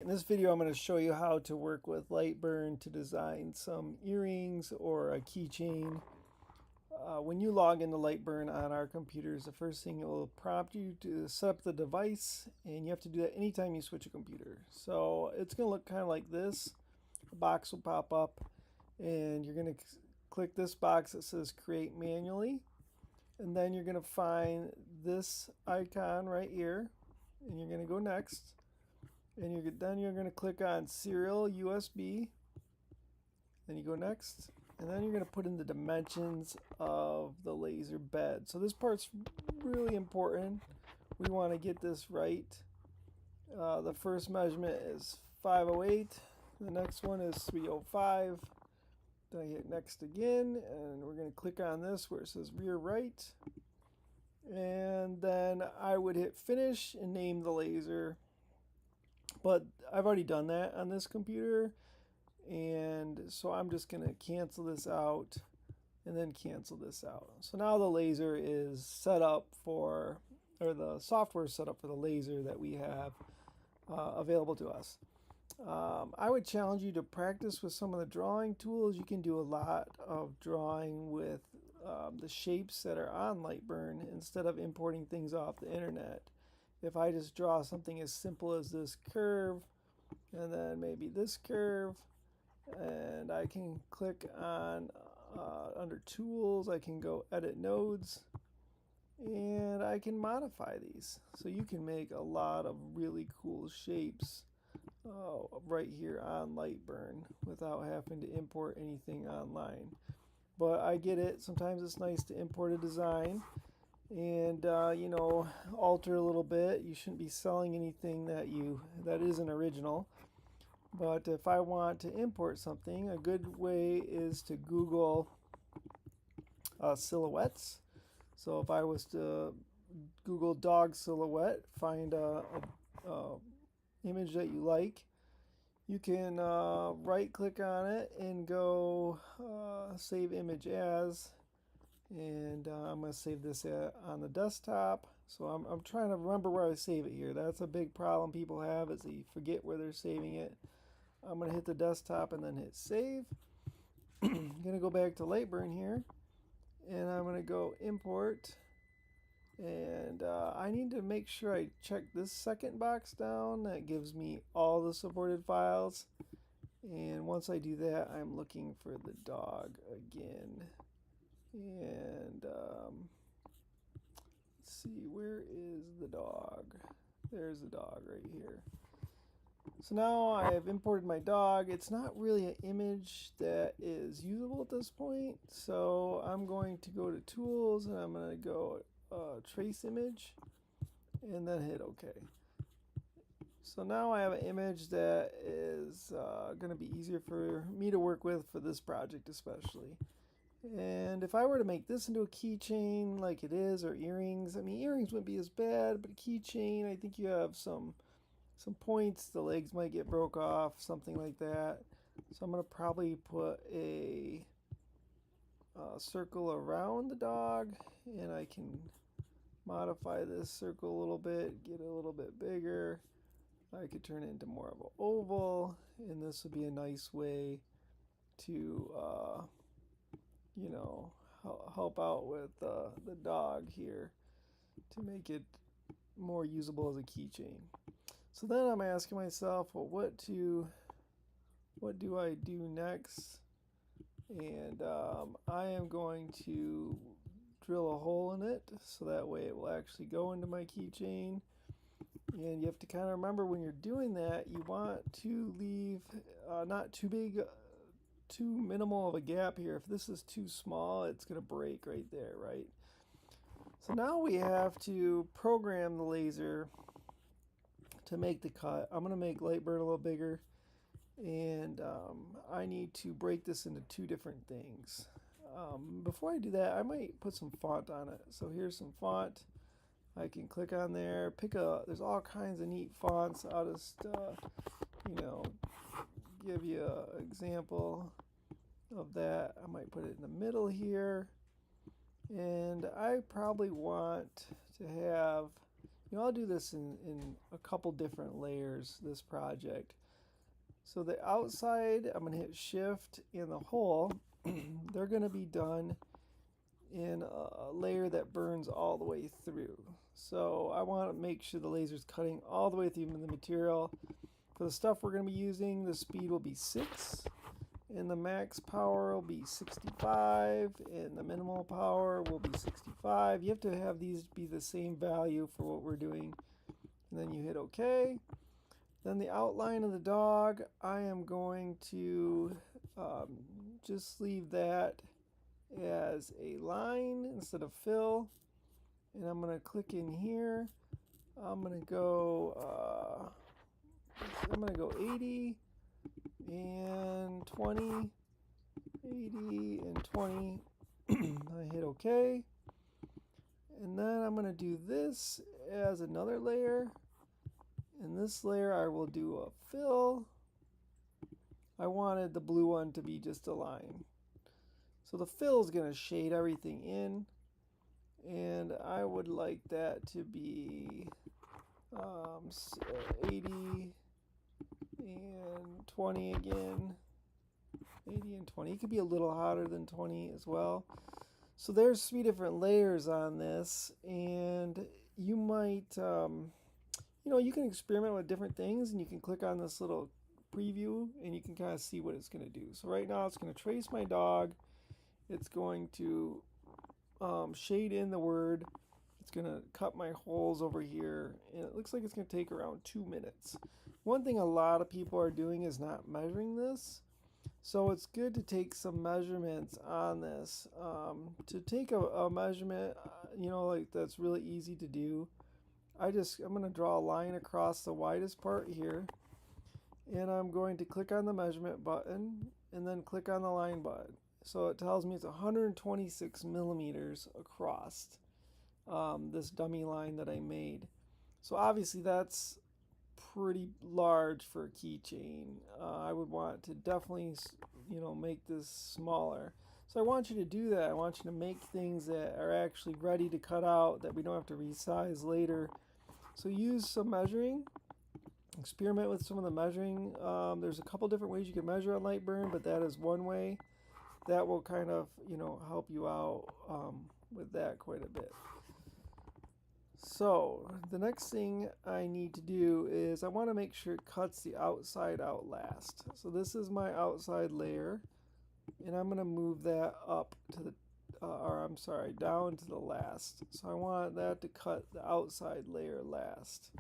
In this video, I'm going to show you how to work with LightBurn to design some earrings or a keychain. When you log into LightBurn on our computers, the first thing it will prompt you to set up the device, and you have to do that anytime you switch a computer. So it's going to look kind of like this. A box will pop up, and you're going to click this box that says Create Manually, and then you're going to find this icon right here, and you're going to go Next. And then you're going to click on Serial USB. Then you go Next. And then you're going to put in the dimensions of the laser bed. So this part's really important. We want to get this right. The first measurement is 508. The next one is 305. Then I hit Next again. And we're going to click on this where it says rear right. And then I would hit Finish and name the laser. But I've already done that on this computer, and so I'm just going to cancel this out and then cancel this out. So now the laser is set up for, or the software is set up for the laser that we have available to us. I would challenge you to practice with some of the drawing tools. You can do a lot of drawing with the shapes that are on LightBurn instead of importing things off the internet. If I just draw something as simple as this curve and then maybe this curve, and I can click on under tools, I can go edit nodes, and I can modify these. So you can make a lot of really cool shapes right here on LightBurn without having to import anything online. But I get it, sometimes it's nice to import a design and alter a little bit. You shouldn't be selling anything that isn't original. But if I want to import something, a good way is to Google silhouettes. So if I was to Google dog silhouette, find a image that you like, you can right click on it and go save image as. And I'm going to save this on the desktop. So I'm trying to remember where I save it here. That's a big problem people have, is they forget where they're saving it. I'm going to hit the desktop and then hit save. I'm going to go back to LightBurn here, and I'm going to go import. And I need to make sure I check this second box down. That gives me all the supported files. And once I do that, I'm looking for the dog again. And let's see, where is the dog? There's the dog right here. So now I have imported my dog. It's not really an image that is usable at this point, so I'm going to go to Tools and I'm going to go Trace Image and then hit OK. So now I have an image that is going to be easier for me to work with for this project especially. And if I were to make this into a keychain like it is, or earrings, I mean, earrings wouldn't be as bad, but a keychain, I think you have some points. The legs might get broke off, something like that. So I'm going to probably put a circle around the dog, and I can modify this circle a little bit, get it a little bit bigger. I could turn it into more of an oval, and this would be a nice way to help out with the dog here to make it more usable as a keychain. So then I'm asking myself, well, what do I do next? And I am going to drill a hole in it so that way it will actually go into my keychain. And you have to kind of remember when you're doing that, you want to leave not too big, too minimal of a gap here. If this is too small, it's going to break right there, right? So now we have to program the laser to make the cut. I'm going to make LightBurn a little bigger, and I need to break this into two different things. Before I do that, I might put some font on it. So here's some font. I can click on there, there's all kinds of neat fonts. I'll just, give you an example of that. I might put it in the middle here. And I probably want to have, I'll do this in a couple different layers, this project. So the outside, I'm going to hit shift, and the hole, they're going to be done in a layer that burns all the way through. So I want to make sure the laser's cutting all the way through the material. For the stuff we're going to be using, the speed will be 6, and the max power will be 65, and the minimal power will be 65. You have to have these be the same value for what we're doing. And then you hit OK. Then the outline of the dog, I am going to just leave that as a line instead of fill. And I'm going to click in here. I'm going to go 80 and 20, 80 and 20. I hit OK. And then I'm going to do this as another layer. In this layer, I will do a fill. I wanted the blue one to be just a line. So the fill is going to shade everything in. And I would like that to be 80 and 20 again. 80 and 20. It could be a little hotter than 20 as well. So there's 3 different layers on this. And you might... you can experiment with different things, and you can click on this little preview and you can kind of see what it's going to do. So right now it's going to trace my dog. It's going to shade in the word. It's going to cut my holes over here, and it looks like it's going to take around 2 minutes. One thing a lot of people are doing is not measuring this. So it's good to take some measurements on this. To take a measurement, like that's really easy to do. I'm going to draw a line across the widest part here, and I'm going to click on the measurement button and then click on the line button. So it tells me it's 126 millimeters across this dummy line that I made. So obviously that's pretty large for a keychain. I would want to definitely make this smaller. So I want you to do that. I want you to make things that are actually ready to cut out, that we don't have to resize later. So use some measuring, experiment with some of the measuring. There's a couple different ways you can measure on LightBurn, but that is one way. That will kind of, help you out with that quite a bit. So the next thing I need to do is I want to make sure it cuts the outside out last. So this is my outside layer, and I'm going to move that up to the down to the last. So I want that to cut the outside layer last.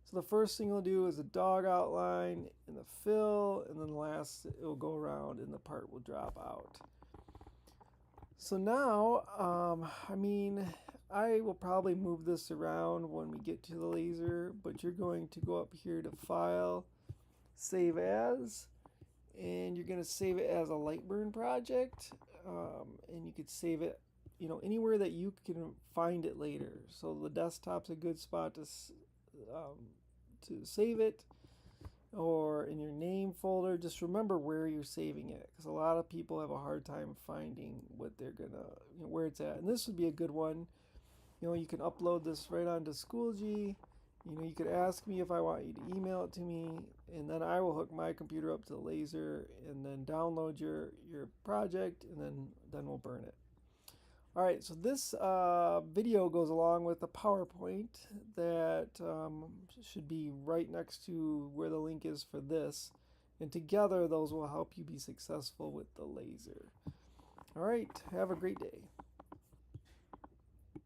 So the first thing we'll do is a dog outline and the fill, and then last it will go around and the part will drop out. So now, I will probably move this around when we get to the laser, but you're going to go up here to File, Save As, and you're going to save it as a LightBurn project, and you could save it anywhere that you can find it later. So the desktop's a good spot to save it, or in your name folder. Just remember where you're saving it, because a lot of people have a hard time finding what they're gonna where it's at. And this would be a good one. You can upload this right onto Schoology. You could ask me if I want you to email it to me, and then I will hook my computer up to the laser and then download your project, and then we'll burn it. All right, so this video goes along with the PowerPoint that should be right next to where the link is for this. And together, those will help you be successful with the laser. All right, have a great day.